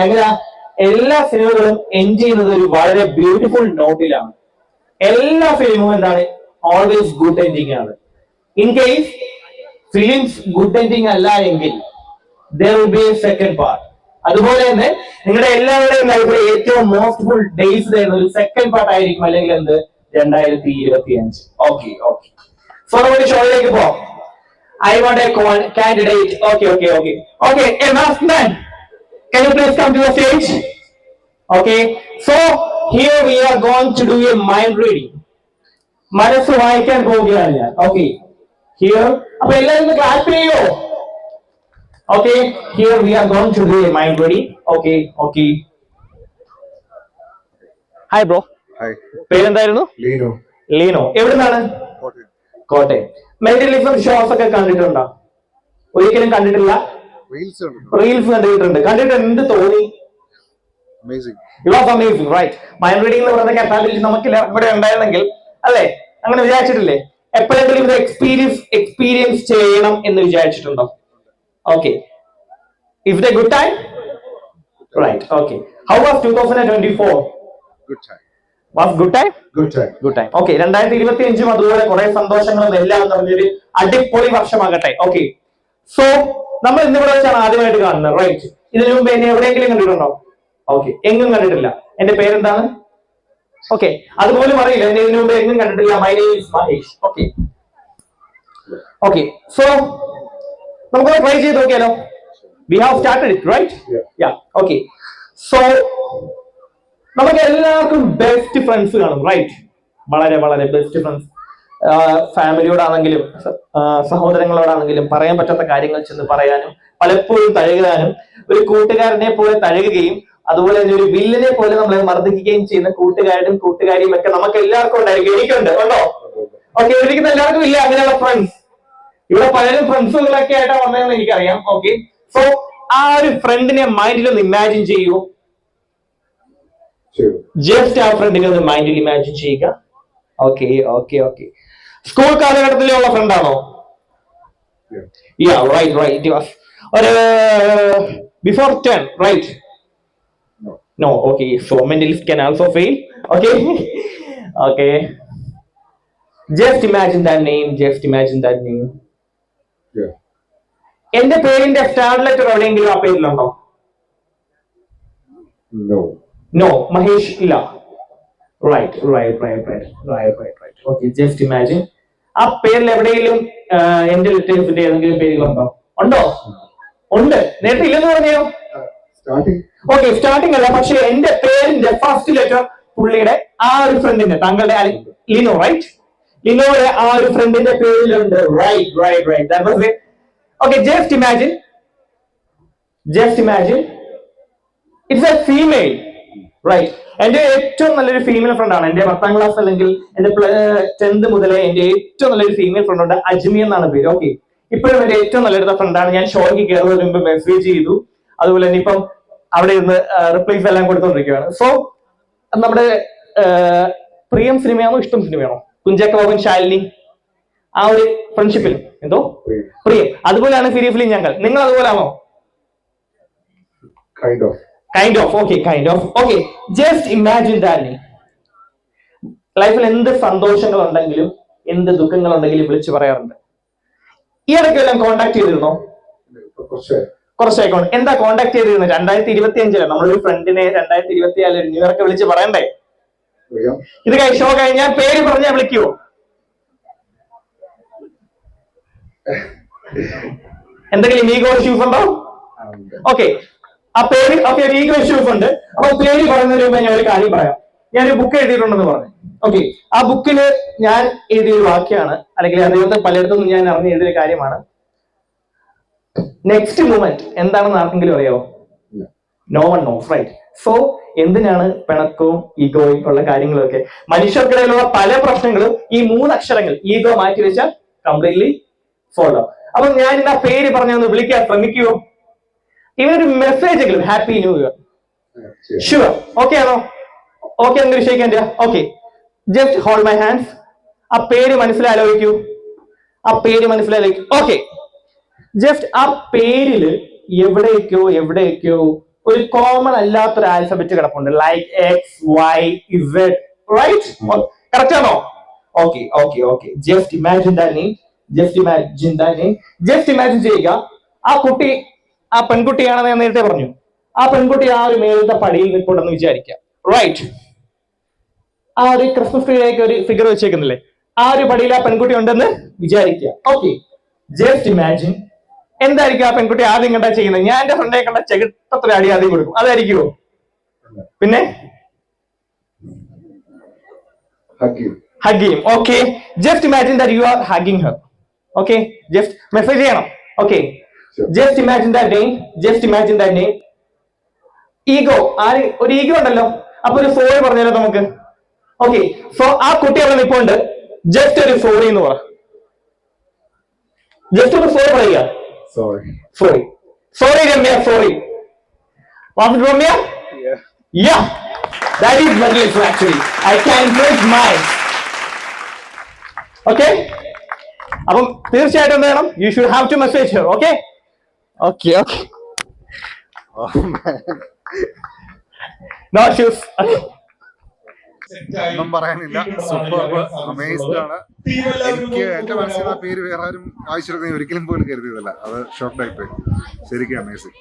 എങ്ങനെയാ എല്ലാ സിനിമകളും എൻഡ് ചെയ്യുന്നത് ഒരു വളരെ ബ്യൂട്ടിഫുൾ നോട്ടിലാണ്. എല്ലാ ഫിലിമും എന്താണ് ഓൾവേസ് ഗുഡ് എൻഡിങ് ആണ്. In case films good ending അല്ല എങ്കിൽ there will be a second part. അതുപോലെ തന്നെ നിങ്ങളുടെ എല്ലാവരുടെയും ലൈഫിലെ ഏറ്റവും മോസ്റ്റ്ഫുൾ ഡേയ്സ് തരുന്ന ഒരു സെക്കൻഡ് പാർട്ട് ആയിരിക്കും അല്ലെങ്കിൽ എന്ത് 2025. Okay okay. സോ നമുക്ക് ഷോയിലേക്ക് പോവാം. I want a candidate. Okay. A masked man. Can you please come to the stage? Okay. So here we are going to do a mind reading. മനസ്സ് വായിക്കാൻ പോവുകയാണ് ഞാൻ. Okay. Here. അപ്പൊ എല്ലാവരും class ചെയ്യോ? Okay. Here we are going to do a mind reading. Okay. Hi bro. Hi. പേരെന്തായിരുന്നു? ലീനോ. എവിടുന്നാണ്? Kottayam. Mentalism shows ഒക്കെ കണ്ടിട്ടുണ്ടോ? ഒരിക്കലും കണ്ടിട്ടില്ല. റീൽസ് കണ്ടിട്ടുണ്ട്. കണ്ടിട്ട് എന്ത് തോന്നി? Amazing right. മൈൻഡ് റീഡിംഗ് എന്ന് പറയുന്ന കപ്പാബിലിറ്റി നമുക്ക് ഇവിടെ ഉണ്ടായിരുന്നെങ്കിൽ അല്ലേ, അങ്ങനെ വിചാരിച്ചിട്ടില്ലേ? എപ്പോഴെങ്കിലും ഇത് എക്സ്പീരിയൻസ് ചെയ്യണം എന്ന് വിചാരിച്ചിട്ടുണ്ടോ? Okay. Is it a good time? Right. Okay. How was 2024? Good time. Was good time? Good time. Okay. 2025 അതുപോലെ കുറെ സന്തോഷങ്ങളും എല്ലാം നിറഞ്ഞൊരു അടിപൊളി വർഷമാകട്ടെ. ഓക്കെ. സോ നമ്മൾ ഇന്നിവിടെ വെച്ചാണ് ആദ്യമായിട്ട് കാണുന്നത്. റൈറ്റ്. ഇതിനു മുമ്പ് എന്നെ എവിടെയെങ്കിലും കണ്ടിട്ടുണ്ടോ? ഓക്കെ. എങ്ങും കണ്ടിട്ടില്ല. എന്റെ പേരെന്താണ്? ഓക്കെ. അതുപോലും അറിയില്ല. എന്നെ ഇതിനു മുമ്പ് എങ്ങും കണ്ടിട്ടില്ല. My name is Mahesh. Okay. So നമുക്ക് ട്രൈ ചെയ്ത് നോക്കിയാലോ? We have started it, right? Yeah. Okay. So നമുക്ക് എല്ലാവർക്കും ബെസ്റ്റ് ഫ്രണ്ട്സ് കാണും, റൈറ്റ്? വളരെ ബെസ്റ്റ് ഫ്രണ്ട്സ്. ഫാമിലിയോടാണെങ്കിലും സഹോദരങ്ങളോടാണെങ്കിലും പറയാൻ പറ്റാത്ത കാര്യങ്ങൾ ചെന്ന് പറയാനും പലപ്പോഴും തഴുകാനും ഒരു കൂട്ടുകാരനെ പോലെ തഴുകുകയും അതുപോലെ തന്നെ ഒരു വില്ലനെ പോലെ നമ്മളെ മർദ്ദിക്കുകയും ചെയ്യുന്ന കൂട്ടുകാരിയും ഒക്കെ നമുക്ക് എല്ലാവർക്കും ഉണ്ടായിരിക്കും. എനിക്കുണ്ട്. ഉണ്ടോ? ഓക്കെ. ഇരിക്കുന്ന എല്ലാവർക്കും ഇല്ല അങ്ങനെയുള്ള ഫ്രണ്ട്സ്. ഇവിടെ പലരും ഫ്രണ്ട്സുകളൊക്കെ ആയിട്ടാണ് വന്നതെന്ന് എനിക്കറിയാം. ഓക്കെ. സോ ആ ഒരു ഫ്രണ്ടിനെ മൈൻഡിൽ ഒന്ന് ഇമാജിൻ ചെയ്യൂ. ജസ്റ്റ് ആ ഫ്രണ്ടിനെ ഒന്ന് മൈൻഡിൽ ഇമാജിൻ ചെയ്യുക. ഓക്കെ. സ്കൂൾ കാലഘട്ടത്തിലുള്ള ഫ്രണ്ടാണോ? റൈറ്റ്. ഒരു before 10, right? No. Okay. So mentalist can also fail. Okay. Just imagine that name. Yeah. എന്റെ പേരിന്റെ സ്റ്റാർട്ട് ലെറ്റർ എവിടെയെങ്കിലും ആ പേരിലുണ്ടോ? നോ. മഹേഷ് ഇല്ല. റൈറ്റ്. ഓക്കെ. ജസ്റ്റ് ഇമാജിൻ ആ പേരിൽ എവിടെയെങ്കിലും എന്റെ ലെറ്റേഴ്സിന്റെ ഏതെങ്കിലും പേരുകളുണ്ടോ? ഉണ്ട്. നേരത്തെ ഇല്ലെന്ന് പറഞ്ഞോ? ഓക്കെ. സ്റ്റാർട്ടിംഗ് അല്ല, പക്ഷെ എന്റെ പേരിന്റെ ഫസ്റ്റ് ലെറ്റർ പുള്ളിയുടെ ആ ഒരു ഫ്രണ്ടിന്റെ, താങ്കളുടെ ലിനോ, റൈറ്റ്? ലിനോയുടെ ആ ഒരു ഫ്രണ്ടിന്റെ പേരിലുണ്ട്. Right. Okay, just imagine. It's a female, right? എന്റെ ഏറ്റവും നല്ലൊരു ഫീമെയിൽ ഫ്രണ്ട് ആണ്. എന്റെ 10ാം ക്ലാസ് അല്ലെങ്കിൽ എന്റെ 10th മുതലേ എന്റെ ഏറ്റവും നല്ലൊരു ഫീമെയിൽ ഫ്രണ്ട് ഉണ്ട്. അജ്മി എന്നാണ് പേര്. ഓക്കെ. ഇപ്പോഴും എന്റെ ഏറ്റവും നല്ലൊരു ഫ്രണ്ടാണ്. ഞാൻ ഷോയ്ക്ക് കയറുന്നതിന് മുമ്പ് മെസ്സേജ് ചെയ്തു. അതുപോലെ തന്നെ ഇപ്പം അവിടെ ഇരുന്ന് റിപ്ലൈസ് എല്ലാം കൊടുത്തോണ്ടിരിക്കുകയാണ്. സോ നമ്മുടെ പ്രിയം സിനിമയാണോ ഇഷ്ടം സിനിമയാണോ? കുഞ്ചാക്കോ ബോബൻ ശാലിനി ആ ഒരു ഫ്രണ്ട്ഷിപ്പിൽ എന്തോ പ്രിയം. അതുപോലെയാണ് ഫിലിം ഞങ്ങൾ. നിങ്ങൾ അതുപോലാണോ? Kind of. Okay. Just imagine that. ലൈഫിൽ എന്ത് സന്തോഷങ്ങൾ ഉണ്ടെങ്കിലും എന്ത് ദുഃഖങ്ങൾ ഉണ്ടെങ്കിലും വിളിച്ചു പറയാറുണ്ട്. ഈ ഇടയ്ക്ക് എല്ലാം കോണ്ടാക്ട് ചെയ്തിരുന്നോ? കുറച്ചായിക്കോട്ടെ. എന്താ കോണ്ടാക്ട് ചെയ്തിരുന്നത്? 2025 നമ്മളൊരു ഫ്രണ്ടിനെ 2024 ന്യൂ ഇയർക്ക് വിളിച്ച് പറയണ്ടേ? ഇത് ഷോ കഴിഞ്ഞാൽ പേര് പറഞ്ഞാൽ വിളിക്കുവോ? എന്തെങ്കിലും ഈഗോ ഇഷ്യൂസ് ഉണ്ടോ? ഓക്കെ. ആ പേര് ഒരു ഈഗോ ഇഷ്യൂസ് ഉണ്ട്. അപ്പൊ പേര് പറയുന്നതിന് മുമ്പ് ഞാൻ ഒരു കാര്യം പറയാം. ഞാനൊരു ബുക്ക് എഴുതിയിട്ടുണ്ടെന്ന് പറഞ്ഞു. ഓക്കെ. ആ ബുക്കില് ഞാൻ എഴുതിയൊരു വാക്യാണ്, അല്ലെങ്കിൽ അദ്ദേഹത്തെ പലയിടത്തും ഞാൻ അറിഞ്ഞ് എഴുതിയ കാര്യമാണ്. നെക്സ്റ്റ് മൂമെന്റ് എന്താണെന്ന് ആർക്കെങ്കിലും അറിയാമോ? No one knows, right? So എന്തിനാണ് പിണക്കവും ഈഗോയും ഉള്ള കാര്യങ്ങളൊക്കെ? മനുഷ്യർക്കിടയിലുള്ള പല പ്രശ്നങ്ങളും ഈ 3 അക്ഷരങ്ങൾ ഈഗോ മാറ്റി വെച്ചാൽ കംപ്ലീറ്റ്ലി ഫോളോ. അപ്പൊ ഞാൻ ആ പേര് പറഞ്ഞൊന്ന് വിളിക്കാൻ ശ്രമിക്കുമോ? ഇവനൊരു മെസ്സേജ് എങ്കിലും happy new year. Sure. Okay ആണോ? ഓക്കെ എങ്കിൽ shake okay. Just hold my hands. ആ പേര് മനസ്സിലാലോചിക്കൂ. ഓക്കെ. ജസ്റ്റ് ആ പേരില് എവിടെയൊക്കെയോ ഒരു കോമൺ അല്ലാത്തൊരു ആൽഫബറ്റ് കിടപ്പുണ്ട്, like X Y Z, right? Correct ആണോ? Okay okay okay. Just imagine that name, just imagine that name. Just imagine ചെയ്യുക, ആ കുട്ടി ആ പെൺകുട്ടിയാണെന്ന് ഞാൻ നേരത്തെ പറഞ്ഞു. ആ പെൺകുട്ടി ആ ഒരു മേലത്തെ പടിയിൽ നിൽപ്പുണ്ടെന്ന് വിചാരിക്കാം, റൈറ്റ്? ആ ഒരു ക്രിസ്മസ് ട്രീയിലേക്ക് ഒരു ഫിഗർ വെച്ചേക്കുന്നില്ലേ, ആ ഒരു പടിയിൽ ആ പെൺകുട്ടി ഉണ്ടെന്ന് വിചാരിക്കുക. Okay, just imagine. എന്തായിരിക്കും ആ പെൺകുട്ടി ആദ്യം കണ്ടാ ചെയ്യുന്നത്? ഞാൻ എന്റെ ഫ്രണ്ടെ കണ്ട ചെകുട്ടത്ര അടി ആദ്യം കൊടുക്കും, അതായിരിക്കുമോ? പിന്നെ ഹഗ് ചെയ്യും. Okay, just imagine that you are hugging her. Okay, just message ചെയ്യണം. Okay, just imagine that name, just imagine that name. Ego, ആര് ഒരു ഈഗോ ഉണ്ടല്ലോ, അപ്പൊ ഒരു സോറി പറഞ്ഞാലോ നമുക്ക്? ഓക്കെ, സോ ആ കുട്ടി അവിടെ നിൽപ്പുണ്ട്, ജസ്റ്റ് ഒരു സോറി എന്ന് പറ. ജസ്റ്റ് ഒരു സോറി പറയുക. Sorry. Sorry, Ramya, sorry. Was it Ramya? Yeah. Yeah. That is mental issue actually. I can break mine. Okay? അപ്പം തീർച്ചയായിട്ടും എന്ത് ചെയ്യണം? You should have to message her, okay? Okay. Oh man. No issues. Okay. ഒന്നും പറയാനില്ല, super, amazed ആണ്. എനിക്ക് എന്റെ മനസ്സിൽ ആ പേര് വേറെ ആരും വായിച്ചിരുന്ന ഒരിക്കലും പോലും കരുതിയതല്ല. അത് ഷോക്ക് ആയിപ്പോയി, ശരിക്കും അമേസിങ്.